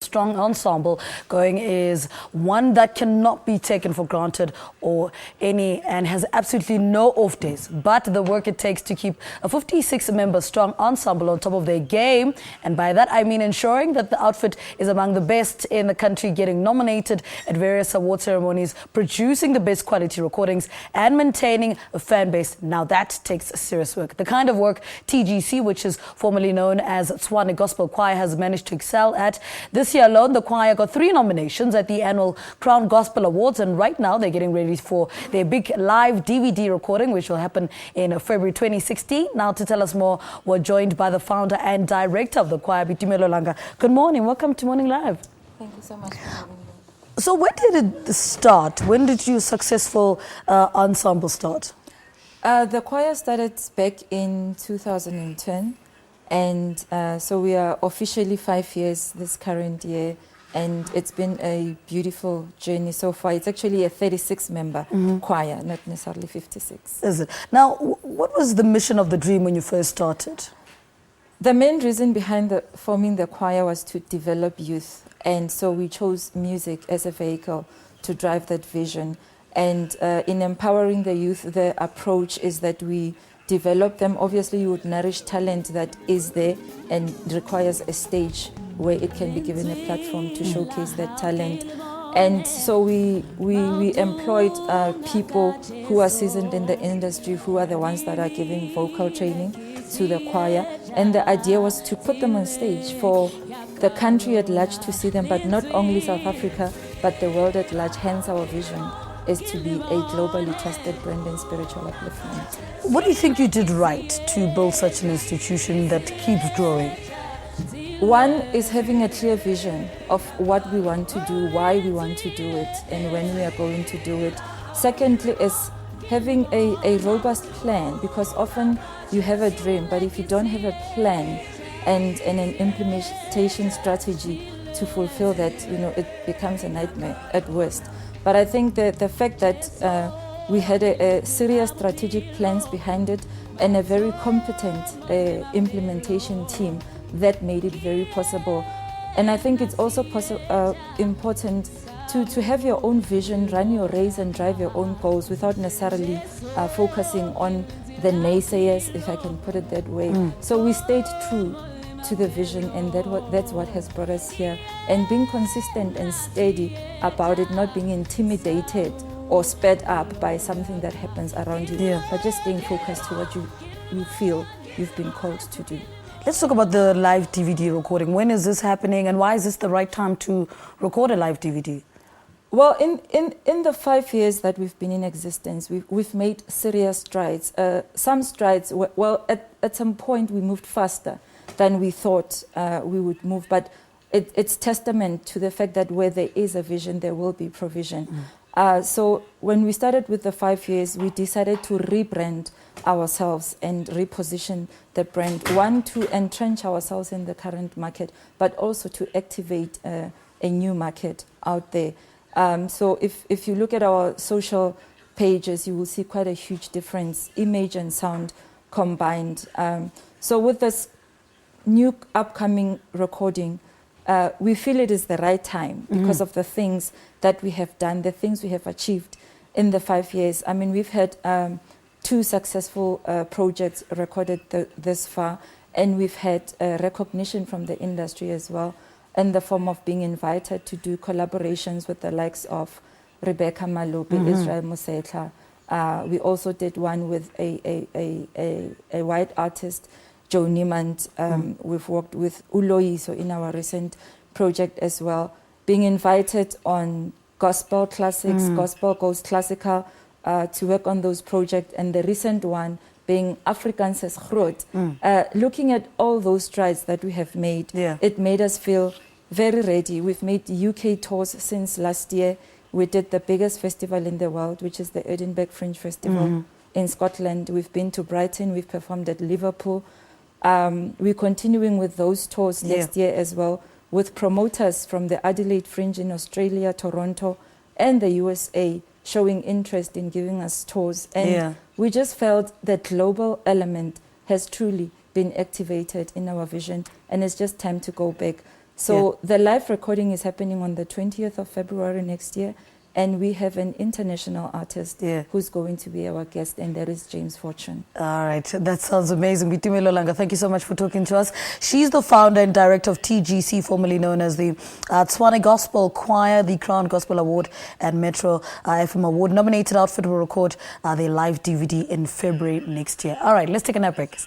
strong ensemble going is one that cannot be taken for granted and has absolutely no off days. But the work it takes to keep a 56-member strong ensemble on top of their game, and by that I mean ensuring that the outfit is among the best in the country, getting nominated at various award ceremonies, producing the best quality recordings, and maintaining a fan base. Now that takes serious work. The kind of work TGC, which is formerly known as Tshwane Gospel Choir, has managed to excel at. This year alone, the choir got 3 nominations at the annual Crown Gospel Awards, and right now they're getting ready for their big live DVD recording, which will happen in February 2016. Now, to tell us more, we're joined by the founder and director of the choir, Boitumelo Langa. Good morning. Welcome to Morning Live. Thank you so much for having me. So when did it start? When did your successful ensemble start? The choir started back in 2010. And so we are officially 5 years this current year, and it's been a beautiful journey so far. It's actually a 36-member choir, not necessarily 56. Is it? Now, what was the mission of the dream when you first started? The main reason behind forming the choir was to develop youth, and so we chose music as a vehicle to drive that vision. And in empowering the youth, the approach is that we develop them. Obviously, you would nourish talent that is there and requires a stage where it can be given a platform to showcase that talent. And so we employed people who are seasoned in the industry, who are the ones that are giving vocal training to the choir. And the idea was to put them on stage for the country at large to see them, but not only South Africa, but the world at large. Hence our vision is to be a globally trusted brand in spiritual upliftment. What do you think you did right to build such an institution that keeps growing? One is having a clear vision of what we want to do, why we want to do it, and when we are going to do it. Secondly is having a robust plan, because often you have a dream, but if you don't have a plan and an implementation strategy to fulfill that, it becomes a nightmare at worst. But I think that the fact that we had a serious strategic plans behind it and a very competent implementation team that made it very possible. And I think it's also important to have your own vision, run your race and drive your own goals without necessarily focusing on the naysayers, if I can put it that way. So we stayed true to the vision, and that's what has brought us here. And being consistent and steady about it, not being intimidated or sped up by something that happens around you, but just staying focused to what you feel you've been called to do. Let's talk about the live DVD recording. When is this happening, and why is this the right time to record a live DVD? Well, in the 5 years that we've been in existence, we've made serious strides. Some strides, at some point we moved faster than we thought we would move, but it's testament to the fact that where there is a vision, there will be provision. So when we started with the 5 years, we decided to rebrand ourselves and reposition the brand. One, to entrench ourselves in the current market, but also to activate a new market out there. So if you look at our social pages, you will see quite a huge difference, image and sound combined. So with this new upcoming recording, we feel it is the right time because of the things that we have done, the things we have achieved in the 5 years. I mean, we've had 2 successful projects recorded this far, and we've had recognition from the industry as well, in the form of being invited to do collaborations with the likes of Rebecca Malope, Israel Mosetla. We also did one with a white artist, Joe Niemand. We've worked with Uloiso in our recent project as well. Being invited on gospel classics, gospel goes classical, to work on those projects, and the recent one being Afrikaans is groot. Looking at all those strides that we have made, it made us feel very ready. We've made UK tours since last year. We did the biggest festival in the world, which is the Edinburgh Fringe Festival in Scotland. We've been to Brighton, we've performed at Liverpool. We're continuing with those tours next year as well, with promoters from the Adelaide Fringe in Australia, Toronto, and the USA showing interest in giving us tours. And we just felt that global element has truly been activated in our vision, and it's just time to go back. So the live recording is happening on the 20th of February next year. And we have an international artist who's going to be our guest, and that is James Fortune. All right, that sounds amazing. Boitumelo Langa, thank you so much for talking to us. She's the founder and director of TGC, formerly known as the Tshwane Gospel Choir, the Crown Gospel Award and Metro FM Award. Nominated outfit will record their live DVD in February next year. All right, let's take a break.